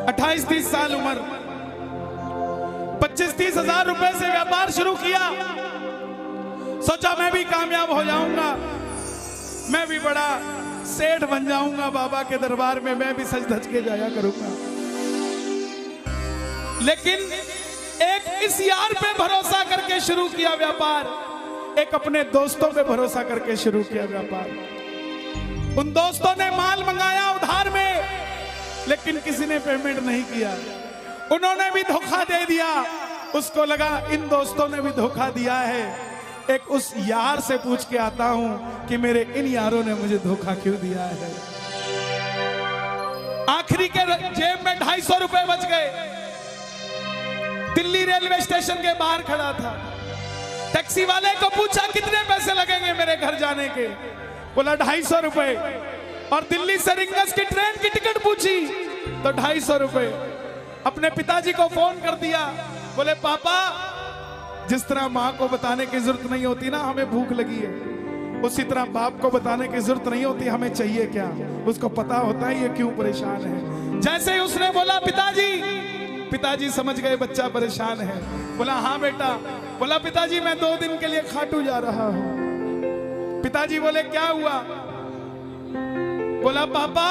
28-30 साल उम्र, 25-30 हजार रुपए से व्यापार शुरू किया। सोचा मैं भी कामयाब हो जाऊंगा, मैं भी बड़ा सेठ बन जाऊंगा, बाबा के दरबार में मैं भी सज धज के जाया करूंगा। लेकिन एक इस यार पे भरोसा करके शुरू किया व्यापार, एक अपने दोस्तों पे भरोसा करके शुरू किया व्यापार। उन दोस्तों ने माल मंगाया उधार में, लेकिन किसी ने पेमेंट नहीं किया। उन्होंने भी धोखा दे दिया। उसको लगा इन दोस्तों ने भी धोखा दिया है, एक उस यार से पूछ के आता हूं कि मेरे इन यारों ने मुझे धोखा क्यों दिया है। आखिरी के जेब में 250 रुपए बच गए। दिल्ली रेलवे स्टेशन के बाहर खड़ा था। टैक्सी वाले को पूछा कितने पैसे लगेंगे मेरे घर जाने के, बोला 250 रुपए। और दिल्ली से रिंगस की ट्रेन की टिकट पूछी तो 250 रुपए। अपने पिताजी को फोन कर दिया, बोले पापा, जिस तरह माँ को बताने की जरूरत नहीं होती ना हमें भूख लगी है, उसी तरह बाप को बताने की जरूरत नहीं होती हमें चाहिए क्या, उसको पता होता है ये क्यों परेशान है। जैसे ही उसने बोला पिताजी, पिताजी समझ गए बच्चा परेशान है। बोला हाँ बेटा। बोला पिताजी मैं 2 दिन के लिए खाटू जा रहा हूं। पिताजी बोले क्या हुआ? बोला पापा,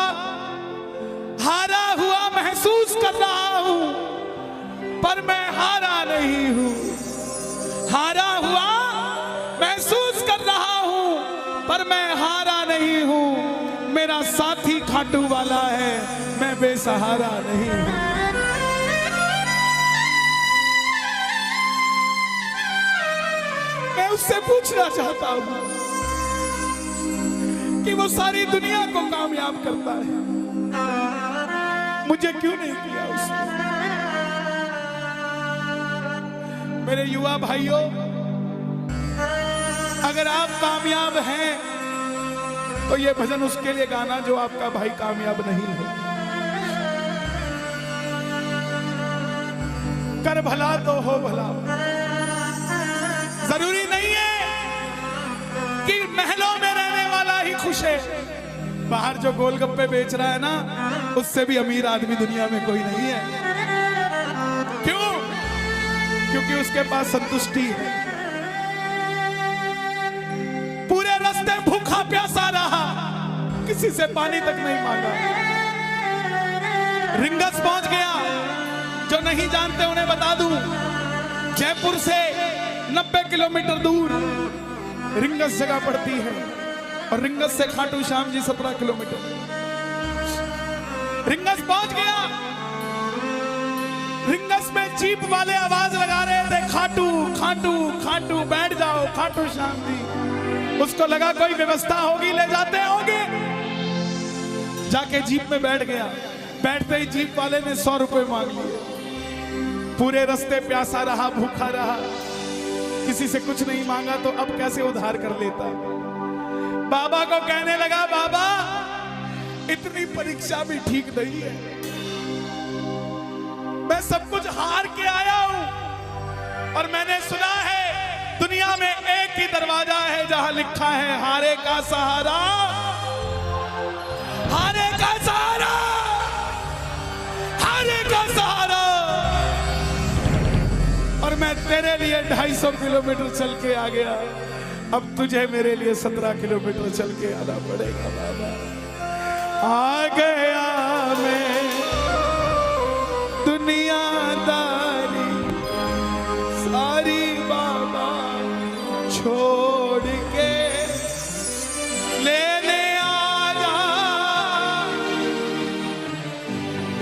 हारा हुआ महसूस कर रहा हूं, पर मैं हारा नहीं हूं। हारा हुआ महसूस कर रहा हूं, पर मैं हारा नहीं हूं। मेरा साथी खाटू वाला है, मैं बेसहारा नहीं हूं। मैं उससे पूछना चाहता हूं कि वो सारी दुनिया को कामयाब करता है, मुझे क्यों नहीं किया उसने? मेरे युवा भाइयों, अगर आप कामयाब हैं तो ये भजन उसके लिए गाना जो आपका भाई कामयाब नहीं है। कर भला तो हो भला। जरूरी नहीं है कि महलों में रहने वाला ही खुश है। बाहर जो गोलगप्पे बेच रहा है ना, उससे भी अमीर आदमी दुनिया में कोई नहीं है। क्यों? क्योंकि उसके पास संतुष्टि है। पूरे रास्ते भूखा प्यासा रहा, किसी से पानी तक नहीं मांगा। रिंगस पहुंच गया। जो नहीं जानते उन्हें बता दूं, जयपुर से 90 किलोमीटर दूर रिंगस जगह पड़ती है, और रिंगस से खाटू श्याम जी 17 किलोमीटर। रिंगस पहुंच गया। रिंगस में जीप वाले आवाज लगा रहे थे, खाटू खाटू खाटू, बैठ जाओ खाटू श्याम जी। उसको लगा कोई व्यवस्था होगी, ले जाते होंगे। जाके जीप में बैठ गया। बैठते ही जीप वाले ने 100 रुपए मांग लिए। पूरे रास्ते प्यासा रहा, भूखा रहा, किसी से कुछ नहीं मांगा तो अब कैसे उधार कर लेता। बाबा को कहने लगा, बाबा इतनी परीक्षा भी ठीक नहीं है, मैं सब कुछ हार के आया हूं, और मैंने सुना है दुनिया में एक ही दरवाजा है जहां लिखा है हारे का सहारा, हारे का सहारा, हारे का सहारा। और मैं तेरे लिए 250 किलोमीटर चल के आ गया, अब तुझे मेरे लिए 17 किलोमीटर चल के आना पड़ेगा। बाबा आ गया मैं दुनियादारी सारी बाबा छोड़ के, लेने आजा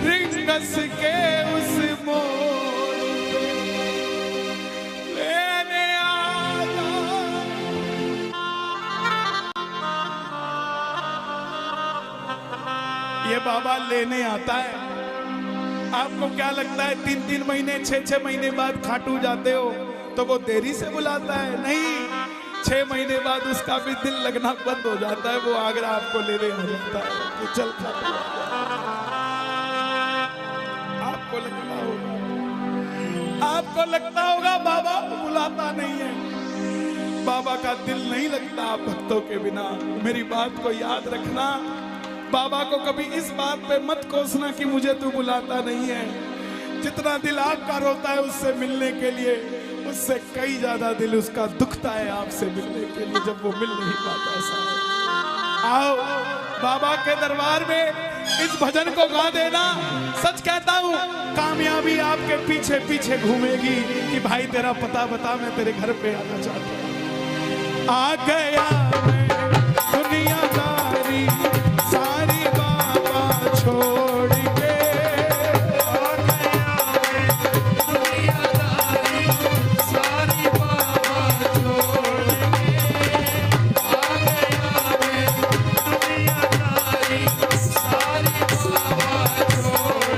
रिंगस के उस मोड़ पे, लेने आजा। ये बाबा लेने आता है। आपको क्या लगता है 3-3 महीने 6-6 महीने बाद खाटू जाते हो तो वो देरी से बुलाता है? नहीं, 6 महीने बाद उसका भी दिल लगना बंद हो जाता है, वो आगरा आपको लेने हो जाता है कि चल खाटू। आपको लगता होगा बाबा बुलाता नहीं है, बाबा का दिल नहीं लगता भक्तों के बिना। मेरी बात को याद रखना, बाबा को कभी इस बात पे मत कोसना कि मुझे तू बुलाता नहीं है। जितना दिल आपका रोता है उससे मिलने के लिए, उससे कई ज्यादा दिल उसका दुखता है आपसे मिलने के लिए, जब वो मिल नहीं पाता। साहब आओ बाबा के दरबार में इस भजन को गा देना। सच कहता हूँ कामयाबी आपके पीछे पीछे घूमेगी कि भाई तेरा पता बता, मैं तेरे घर पे आना चाहता हूँ। आ गया मैं दुनियादारी सारी बाबा छोड़ के, आ गया मैं दुनियादारी सारी बाबा छोड़ के, आ गया मैं दुनियादारी सारी बाबा छोड़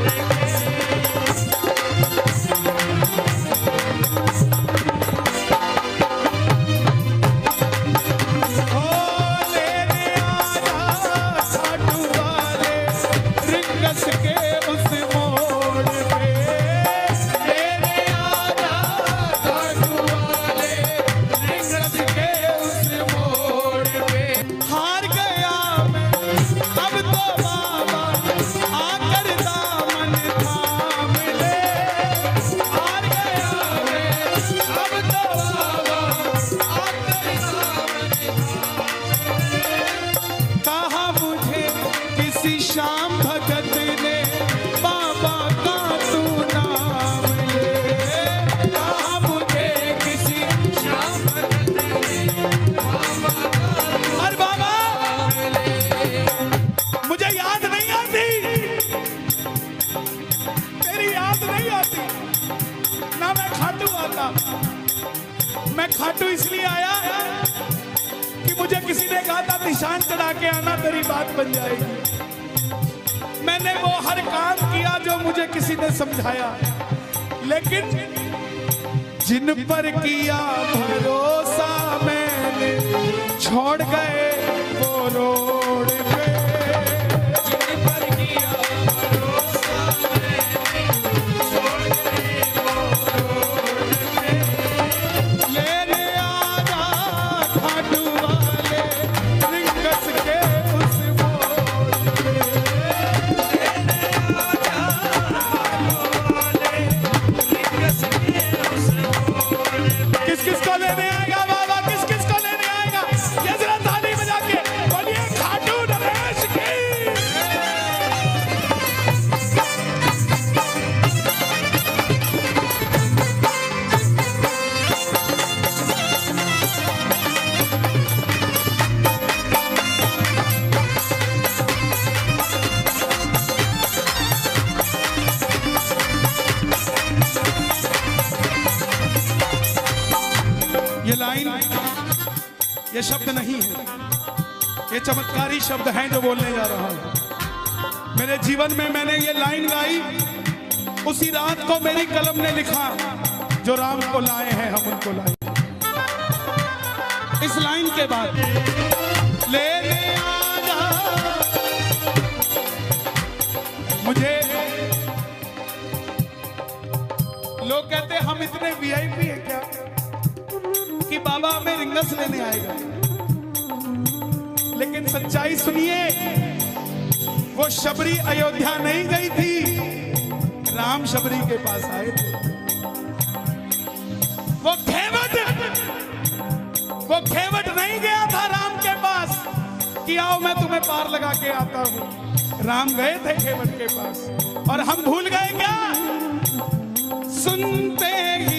श्याम भगत ने बाबा का तू नाम ले, कहा मुझे किसी श्याम भगत ने बाबा का। अरे बाबा मुझे याद नहीं आती, तेरी याद नहीं आती ना, मैं खाटू आता। मैं खाटू इसलिए आया कि मुझे किसी ने कहा था निशान चढ़ा के आना, तेरी बात बन जाएगी। मैंने वो हर काम किया जो मुझे किसी ने समझाया, लेकिन जिन पर किया भरोसा मैंने छोड़ गए वो रोड पे, जिन पर किया भरोसा मैंने छोड़ गए वो रोड पे। लेने आजा खाटू वाले रिंगस के उस मोड़ पे, किस किस को लेने आएगा बाबा, किस किस को लेने आएगा? ये जरा ताली बजा के बोलिए खाटू नरेश की। ये लाइन, ये शब्द नहीं है, ये चमत्कारी शब्द हैं जो बोलने जा रहा हूं। मेरे जीवन में मैंने ये लाइन गाई उसी रात को मेरी कलम ने लिखा, जो राम को लाए हैं हम उनको लाए। इस लाइन के बाद लेने आजा, मुझे लोग कहते हम इतने वीआईपी हैं क्या कि बाबा हमें रिंगस लेने आएगा, लेकिन सच्चाई सुनिए, वो शबरी अयोध्या नहीं गई थी, राम शबरी के पास आए थे। वो खेवट नहीं गया था राम के पास कि आओ मैं तुम्हें पार लगा के आता हूं। राम गए थे खेवट के पास, और हम भूल गए क्या? सुनते ही